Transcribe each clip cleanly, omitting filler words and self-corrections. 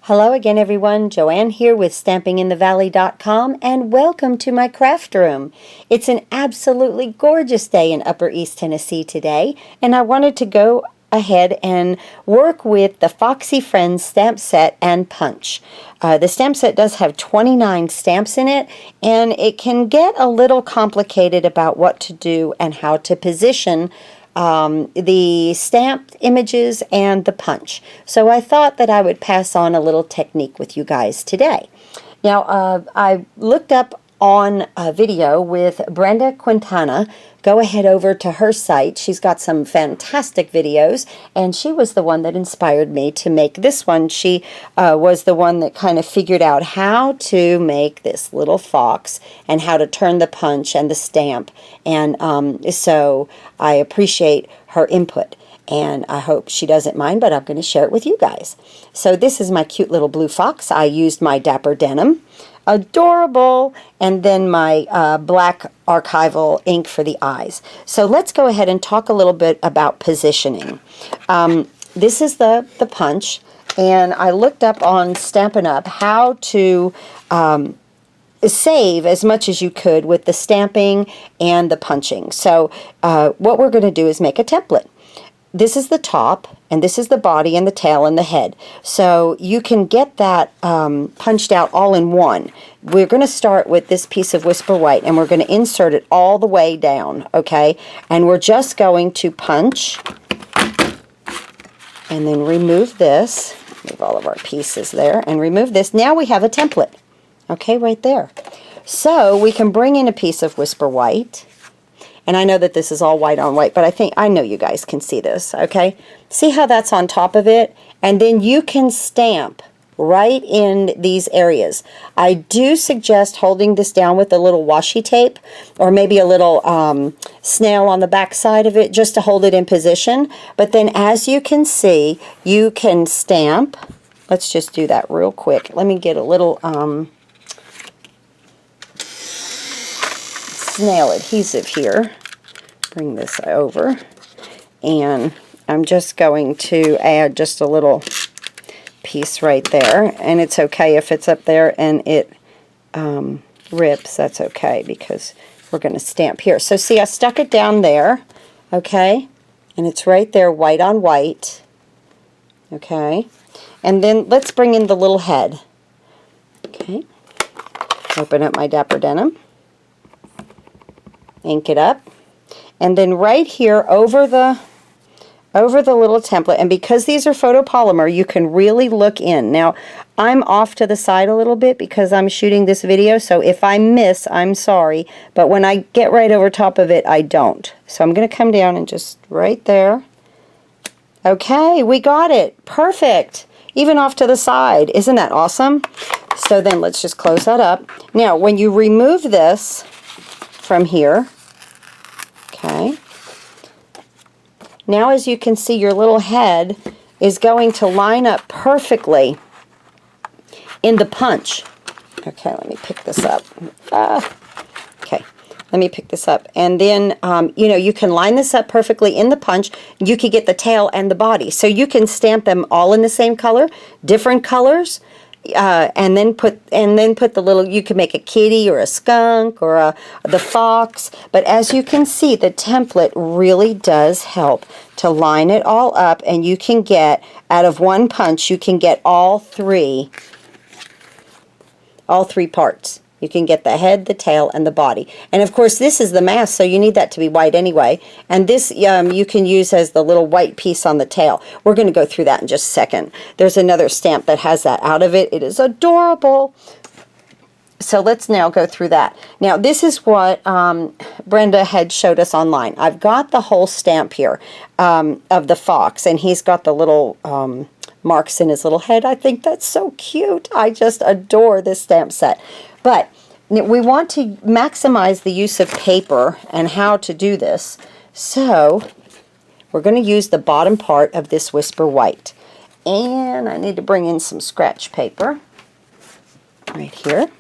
Hello again everyone, Joanne here with StampinginTheValley.com and welcome to my craft room. It's an absolutely gorgeous day in Upper East Tennessee today, and I wanted to go ahead and work with the Foxy Friends stamp set and punch. The stamp set does have 29 stamps in it, and it can get a little complicated about what to do and how to position the stamped images and the punch. So I thought that I would pass on a little technique with you guys today. Now, I looked up on a video with Brenda Quintana. Go ahead over to her site. She's got some fantastic videos, and she was the one that inspired me to make this one. She was the one that kind of figured out how to make this little fox and how to turn the punch and the stamp, and so I appreciate her input, and I hope she doesn't mind, but I'm going to share it with you guys. So this is my cute little blue fox. I used my Dapper Denim. Adorable, and then my black archival ink for the eyes. So let's go ahead and talk a little bit about positioning. This is the punch, and I looked up on Stampin' Up how to save as much as you could with the stamping and the punching. So what we're going to do is make a template. This is the top, and this is the body and the tail and the head. So you can get that punched out all in one. We're going to start with this piece of Whisper White, and we're going to insert it all the way down, okay? And we're just going to punch, and then remove this. Move all of our pieces there, and remove this. Now we have a template, okay, right there. So we can bring in a piece of Whisper White. And I know that this is all white on white, but I know you guys can see this, okay? See how that's on top of it? And then you can stamp right in these areas. I do suggest holding this down with a little washi tape, or maybe a little snail on the back side of it, just to hold it in position. But then as you can see, you can stamp. Let's just do that real quick. Let me get a little snail adhesive here. Bring this over, and I'm just going to add just a little piece right there, and it's okay if it's up there and it rips. That's okay, because we're going to stamp here. So see, I stuck it down there, okay, and it's right there, white on white, okay. And then let's bring in the little head, okay. Open up my Dapper Denim, ink it up, and then right here over the little template, and because these are photopolymer, you can really look in. Now, I'm off to the side a little bit because I'm shooting this video, so if I miss, I'm sorry, but when I get right over top of it, I don't. So I'm going to come down and just right there. Okay, we got it. Perfect. Even off to the side. Isn't that awesome? So then let's just close that up. Now, when you remove this from here, okay, now as you can see, your little head is going to line up perfectly in the punch. Okay, let me pick this up. Okay, let me pick this up. And then, you know, you can line this up perfectly in the punch. You can get the tail and the body. So you can stamp them all in the same color, different colors, and then put the little, you can make a kitty or a skunk or the fox. But as you can see, the template really does help to line it all up, and you can get, out of one punch, you can get all three parts. You can get the head, the tail, and the body. And of course, this is the mask, so you need that to be white anyway. And this you can use as the little white piece on the tail. We're going to go through that in just a second. There's another stamp that has that out of it. It is adorable. So let's now go through that. Now, this is what Brenda had showed us online. I've got the whole stamp here of the fox, and he's got the little marks in his little head. I think that's so cute. I just adore this stamp set. But we want to maximize the use of paper and how to do this. So we're going to use the bottom part of this Whisper White. And I need to bring in some scratch paper right here.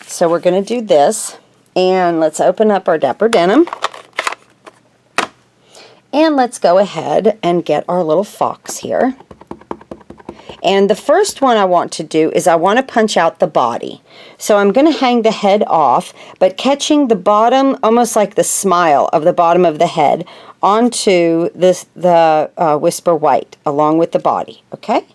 So we're going to do this. And let's open up our Dapper Denim. And let's go ahead and get our little fox here. And the first one I want to do is I want to punch out the body. So I'm going to hang the head off, but catching the bottom, almost like the smile of the bottom of the head, onto the Whisper White along with the body, okay?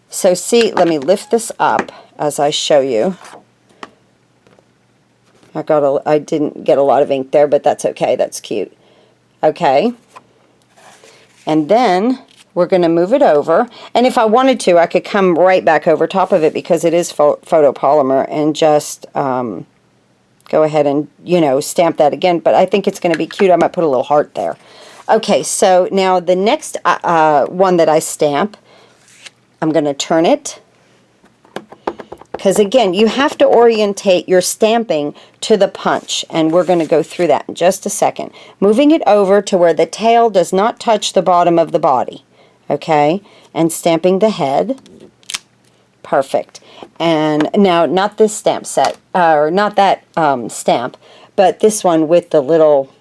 So see, let me lift this up as I show you. I didn't get a lot of ink there, but that's okay. That's cute. Okay. And then we're going to move it over. And if I wanted to, I could come right back over top of it because it is photopolymer and just go ahead and, you know, stamp that again. But I think it's going to be cute. I might put a little heart there. Okay, so now the next one that I stamp, I'm going to turn it. Because again, you have to orientate your stamping to the punch, and we're going to go through that in just a second. Moving it over to where the tail does not touch the bottom of the body, okay? And stamping the head. Perfect. And now, not this stamp set, or not that stamp, but this one with the little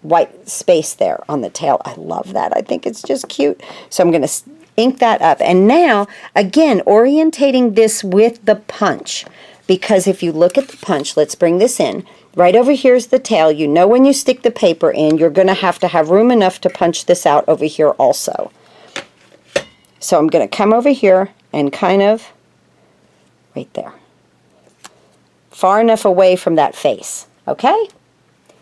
white space there on the tail. I love that. I think it's just cute. So I'm going to ink that up. And now, again, orientating this with the punch. Because if you look at the punch, let's bring this in. Right over here is the tail. You know when you stick the paper in, you're going to have room enough to punch this out over here also. So I'm going to come over here and kind of, right there. Far enough away from that face. Okay?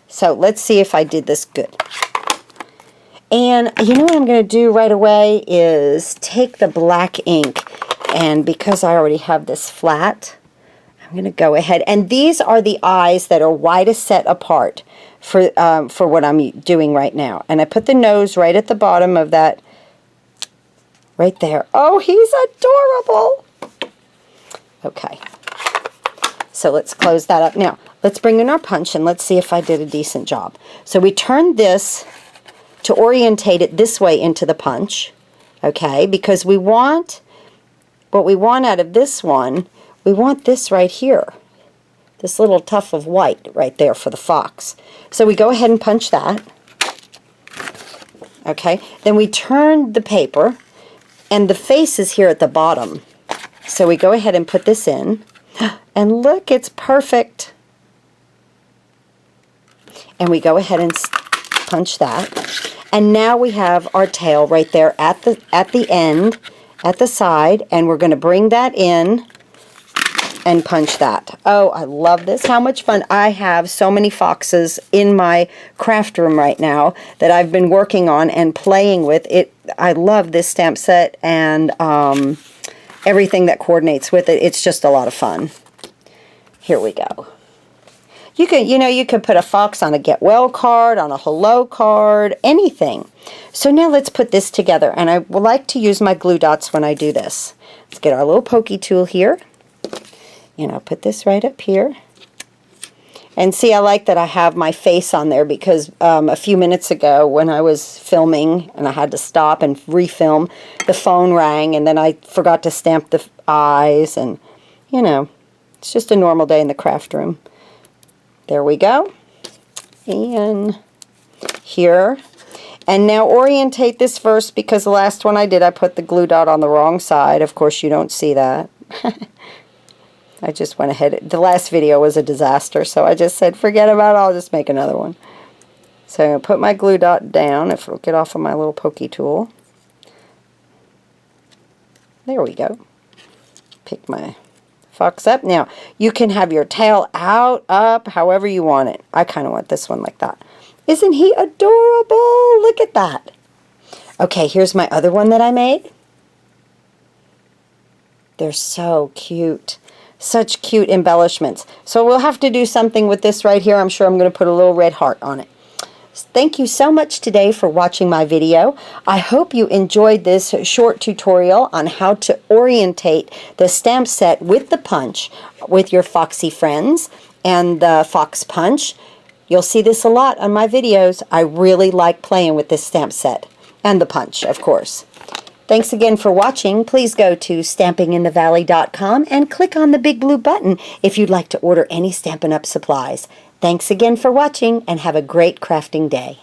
So let's see if I did this good. And you know what I'm going to do right away is take the black ink, and because I already have this flat, I'm going to go ahead, and these are the eyes that are widest set apart for what I'm doing right now. And I put the nose right at the bottom of that, right there. Oh, he's adorable! Okay, so let's close that up. Now, let's bring in our punch, and let's see if I did a decent job. So we turned this to orientate it this way into the punch, okay, because we want, what we want out of this one, we want this right here, this little tuft of white right there for the fox. So we go ahead and punch that, okay, then we turn the paper, and the face is here at the bottom, so we go ahead and put this in, and look, it's perfect, and we go ahead and punch that. And now we have our tail right there at the end, at the side, and we're going to bring that in and punch that. Oh, I love this. How much fun. I have so many foxes in my craft room right now that I've been working on and playing with. I love this stamp set and everything that coordinates with it. It's just a lot of fun. Here we go. You could put a fox on a get well card, on a hello card, anything. So now let's put this together, and I will like to use my glue dots when I do this. Let's get our little pokey tool here, and I'll put this right up here. And see, I like that I have my face on there because a few minutes ago when I was filming and I had to stop and refilm, the phone rang, and then I forgot to stamp the eyes, and you know, it's just a normal day in the craft room. There we go. And here. And now orientate this first because the last one I did, I put the glue dot on the wrong side. Of course, you don't see that. I just went ahead. The last video was a disaster, so I just said, forget about it. I'll just make another one. So I'm going to put my glue dot down, if it'll get off of my little pokey tool. There we go. Pick my fox up. Now, you can have your tail out, up, however you want it. I kind of want this one like that. Isn't he adorable? Look at that. Okay, here's my other one that I made. They're so cute. Such cute embellishments. So we'll have to do something with this right here. I'm sure I'm going to put a little red heart on it. Thank you so much today for watching my video. I hope you enjoyed this short tutorial on how to orientate the stamp set with the punch with your Foxy friends and the Fox Punch. You'll see this a lot on my videos. I really like playing with this stamp set and the punch, of course. Thanks again for watching. Please go to stampinginthevalley.com and click on the big blue button if you'd like to order any Stampin' Up! Supplies. Thanks again for watching, and have a great crafting day.